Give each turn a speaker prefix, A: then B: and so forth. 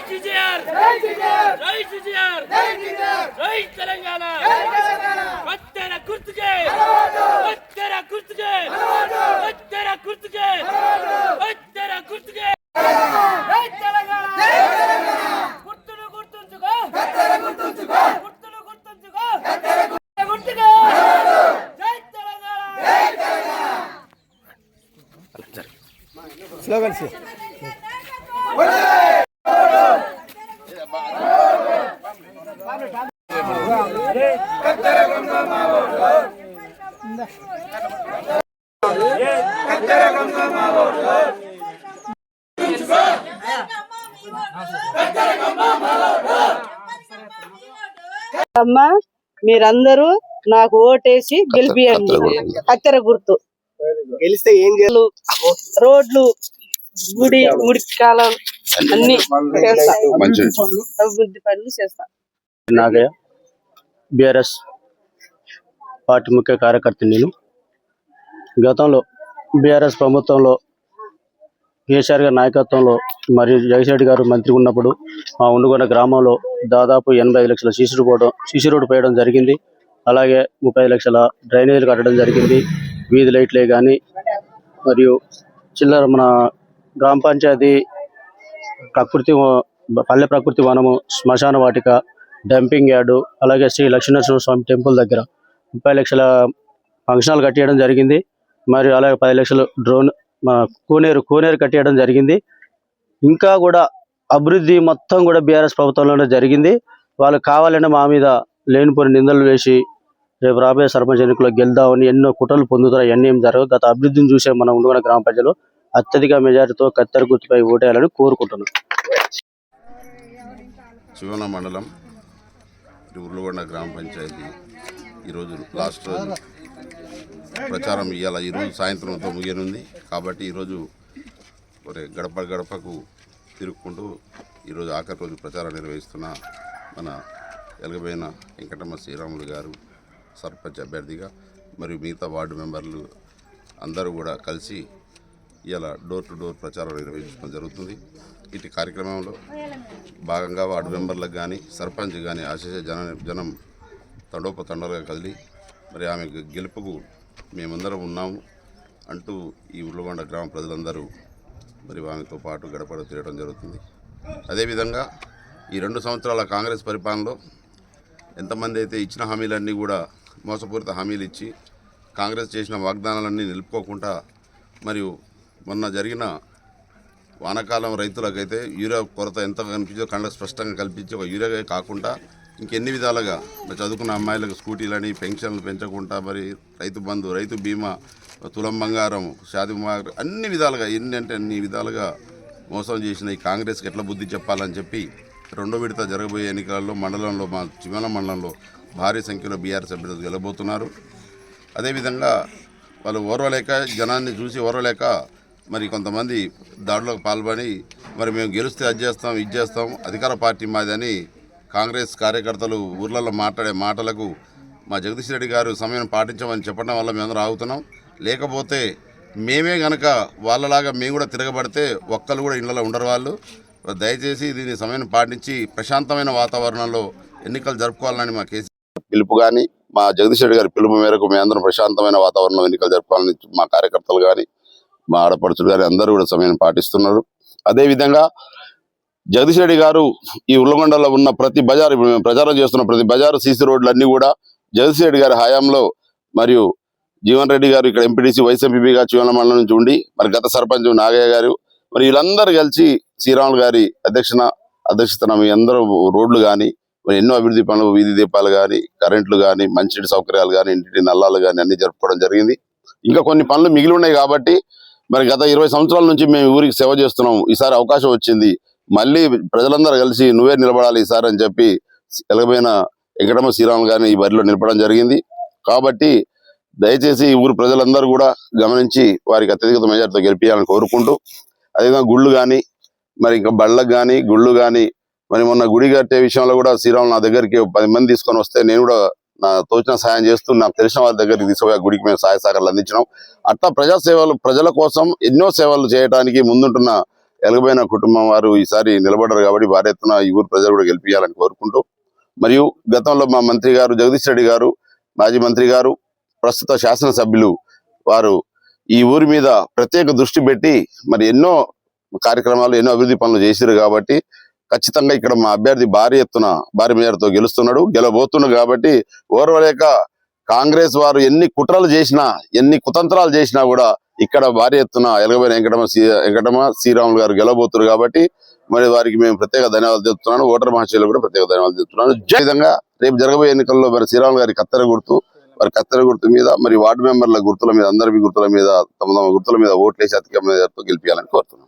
A: కేసీఆర్ జై కేసీఆర్ జై తెలంగాణ కత్తెర గుర్తుకే కత్తెర గుర్తుకే కత్తెర గుర్తుకే కత్తెర గుర్తుకే జై తెలంగాణ గుర్తును గుర్తుంచుకో కత్తెర గుర్తుంచుకో గుర్తును గుర్తుంచుకో కత్తెర గుర్తుకే జై తెలంగాణ
B: స్లోగన్స్
C: అమ్మా మీరందరూ నాకు ఓటేసి గెలిపియండి. కత్తెర గుర్తు
B: గెలిస్తే ఏం చేయాలి?
C: రోడ్లు గుడి మురికి కాలం అన్ని చేస్తా, అభివృద్ధి పనులు చేస్తా.
D: నాగయ్య బిఆర్ఎస్ పార్టీ ముఖ్య కార్యకర్త. నేను గతంలో బిఆర్ఎస్ ప్రభుత్వంలో కేసీఆర్ గారి నాయకత్వంలో మరియు జగన్రెడ్డి గారు మంత్రి ఉన్నప్పుడు మా ఉండుగొండ గ్రామంలో దాదాపు 85 లక్షల సీసీ రోడ్డు పోయడం జరిగింది. అలాగే 35 లక్షల డ్రైనేజీలు కట్టడం జరిగింది. వీధి లైట్లే కానీ మరియు చిల్లర మన గ్రామ పంచాయతీ పల్లె ప్రకృతి వనము, శ్మశాన వాటిక, డంపింగ్ యార్డు, అలాగే శ్రీ లక్ష్మీనరసింహ స్వామి టెంపుల్ దగ్గర 30 లక్షల ఫంక్షన్ హాల్ కట్టేయడం జరిగింది. మరియు అలాగే 10 లక్షలు డ్రోన్ కోనేరు కట్టేయడం జరిగింది. ఇంకా కూడా అభివృద్ధి మొత్తం కూడా బీఆర్ఎస్ ప్రభుత్వంలోనే జరిగింది. వాళ్ళు కావాలని మా మీద లేనిపోని నిందలు వేసి రేపు రాబోయే సర్పంచ్ ఎన్నికల్లో గెలుద్దామని ఎన్నో కుట్రలు పొందుతారు. అవన్నీ ఏం జరగదు. గత అభివృద్ధిని చూసే మనం ఉండుకున్న గ్రామ ప్రజలు అత్యధిక మెజారిటీతో కత్తెర గుర్తుపై ఓటేయాలని కోరుకుంటున్నాం.
E: శివన మండలం ఉర్లగొండ గ్రామ పంచాయతీ ఈరోజు లాస్ట్ రోజు ప్రచారం ఇవాళ ఈరోజు సాయంత్రంతో ముగియనుంది. కాబట్టి ఈరోజు గడప గడపకు తిరుగుకుంటూ ఈరోజు ఆఖరి రోజు ప్రచారం నిర్వహిస్తున్న మన ఎలగబోయిన వెంకటమ్మ శ్రీరాములు గారు సర్పంచ్ అభ్యర్థిగా మరియు మిగతా వార్డు మెంబర్లు అందరూ కూడా కలిసి ఇలా డోర్ టు డోర్ ప్రచారం నిర్వహించడం జరుగుతుంది. ఇటు కార్యక్రమంలో భాగంగా వార్డు మెంబర్లకు కానీ సర్పంచ్ కానీ ఆశీస్సు జనం తండోపతండాలుగా కదిలి మరి ఆమె గెలుపుకు మేమందరం ఉన్నాము అంటూ ఈ ఉర్లగొండ గ్రామ ప్రజలందరూ మరి ఆమెతో పాటు గడపడ తిరగడం జరుగుతుంది. అదేవిధంగా ఈ 2 సంవత్సరాల కాంగ్రెస్ పరిపాలనలో ఎంతమంది అయితే ఇచ్చిన హామీలన్నీ కూడా మోసపూరిత హామీలు ఇచ్చి కాంగ్రెస్ చేసిన వాగ్దానాలన్నీ నిలుపుకోకుండా మరియు మొన్న జరిగిన వానాకాలం రైతులకైతే యూరియా కొరత ఎంత కనిపించో కళ్ళకు స్పష్టంగా కల్పించి ఒక యూరియా కాకుండా ఇంకెన్ని విధాలుగా చదువుకున్న అమ్మాయిలకు స్కూటీలని పెన్షన్లు పెంచకుండా మరి రైతు బంధు, రైతు బీమా, తులం బంగారం, షాది అన్ని విధాలుగా అన్ని విధాలుగా మోసం చేసిన ఈ కాంగ్రెస్కి ఎట్లా బుద్ధి చెప్పాలని చెప్పి 2వ విడత జరగబోయే ఎన్నికలలో మండలంలో మా చివన మండలంలో భారీ సంఖ్యలో బీఆర్ఎస్ అభ్యర్థులు గెలబోతున్నారు. అదేవిధంగా వాళ్ళు ఓర్వలేక జనాన్ని చూసి ఓర్వలేక మరి కొంతమంది దాడిలోకి పాల్పడి మరి మేము గెలిస్తే అది చేస్తాం ఇది చేస్తాం అధికార పార్టీ మాదని కాంగ్రెస్ కార్యకర్తలు ఊర్లలో మాట్లాడే మాటలకు మా జగదీష్ రెడ్డి గారు సమయం పాటించమని చెప్పడం వల్ల మేమందరం ఆగుతున్నాం. లేకపోతే మేమే గనక వాళ్ళలాగా మేము కూడా తిరగబడితే ఒక్కరు కూడా ఇళ్లలో ఉండరు. వాళ్ళు దయచేసి దీన్ని సమయం పాటించి ప్రశాంతమైన వాతావరణంలో ఎన్నికలు జరుపుకోవాలని మా కేసీఆర్ పిలుపు కానీ మా జగదీష్ రెడ్డి గారి పిలుపు మేరకు మేమందరం ప్రశాంతమైన వాతావరణంలో ఎన్నికలు జరుపుకోవాలని మా కార్యకర్తలు కానీ మా ఆడపడుచులు కానీ అందరూ కూడా సమయం పాటిస్తున్నారు. అదేవిధంగా జగదీష్ రెడ్డి గారు ఈ ఉర్లగొండలో ఉన్న ప్రతి బజారు ప్రచారం చేస్తున్న ప్రతి బజారు సీసీ రోడ్లన్నీ కూడా జగదీష్ రెడ్డి గారి హయాంలో మరియు జీవన్ రెడ్డి గారు ఇక్కడ ఎంపీటీసీ వైస్ ఎంపీగా చివన మండలం నుంచి ఉండి మరి గత సర్పంచ్ నాగయ్య గారు మరి వీళ్ళందరూ కలిసి శ్రీరాములు గారి అధ్యక్షతన మీ అందరూ రోడ్లు కానీ మరి ఎన్నో అభివృద్ధి పనులు, వీధి దీపాలు కానీ, కరెంట్లు కానీ, మంచినీటి సౌకర్యాలు కానీ, ఇంటి నల్లాలు కానీ అన్ని జరుపుకోవడం జరిగింది. ఇంకా కొన్ని పనులు మిగిలి ఉన్నాయి కాబట్టి మరి గత 20 సంవత్సరాల నుంచి మేము ఊరికి సేవ చేస్తున్నాం. ఈసారి అవకాశం వచ్చింది, మళ్ళీ ప్రజలందరూ కలిసి నువ్వే నిలబడాలి ఈసారి అని చెప్పి ఎలగబోయిన వెంకటమ్మ శ్రీరాములు గారిని ఈ బరిలో నిలపడం జరిగింది. కాబట్టి దయచేసి ఊరు ప్రజలందరూ కూడా గమనించి వారికి అత్యధిక మెజార్టీతో గెలిపించాలని కోరుకుంటూ, అదేవిధంగా గుళ్ళు కానీ మరి ఇంకా బళ్ళకు కానీ గుళ్ళు కానీ మరి మొన్న గుడి కట్టే విషయంలో కూడా శ్రీరాములు నా దగ్గరికి 10 మంది తీసుకొని వస్తే నేను కూడా నా తోచిన సాయం చేస్తూ నాకు తెలిసిన వారి దగ్గరికి తీసుకుపోయి గుడికి మేము సహాయ సహకారాలు అందించినాం. అట్లా ప్రజా సేవలు ప్రజల కోసం ఎన్నో సేవలు చేయడానికి ముందుంటున్న ఎలగబోయిన కుటుంబం వారు ఈసారి నిలబడ్డారు కాబట్టి భారీ ఎత్తున ఈ ఊరు ప్రజలు కూడా గెలిపించాలని కోరుకుంటూ, మరియు గతంలో మా మంత్రి గారు జగదీష్ రెడ్డి గారు, మాజీ మంత్రి గారు, ప్రస్తుత శాసనసభ్యులు వారు ఈ ఊరి మీద ప్రత్యేక దృష్టి పెట్టి మరి ఎన్నో కార్యక్రమాలు, ఎన్నో అభివృద్ధి పనులు చేశారు కాబట్టి ఖచ్చితంగా ఇక్కడ మా అభ్యర్థి భారీ మేరతో గెలబోతున్నాడు కాబట్టి ఓర్వలేక కాంగ్రెస్ వారు ఎన్ని కుట్రలు చేసినా, ఎన్ని కుతంత్రాలు చేసినా కూడా ఇక్కడ భారీ ఎత్తున ఎలగబోయిన వెంకటమ్మ శ్రీరాములు గారు గెలబోతున్నారు కాబట్టి మరి వారికి మేము ప్రత్యేక ధన్యవాదాలు చెప్తున్నాను. ఓటర్ మహాశయులు కూడా ప్రత్యేక ధన్యవాదాలు చెప్తున్నాను. విధంగా రేపు జరగబోయే ఎన్నికల్లో మరి శ్రీరాములు గారి కత్తెర గుర్తు మీద, మరి వార్డు మెంబర్ల గుర్తుల మీద, అందరి గుర్తుల మీద, తమ గుర్తుల మీద ఓట్లేసి అధిక గెలిపించాలని కోరుతున్నాను.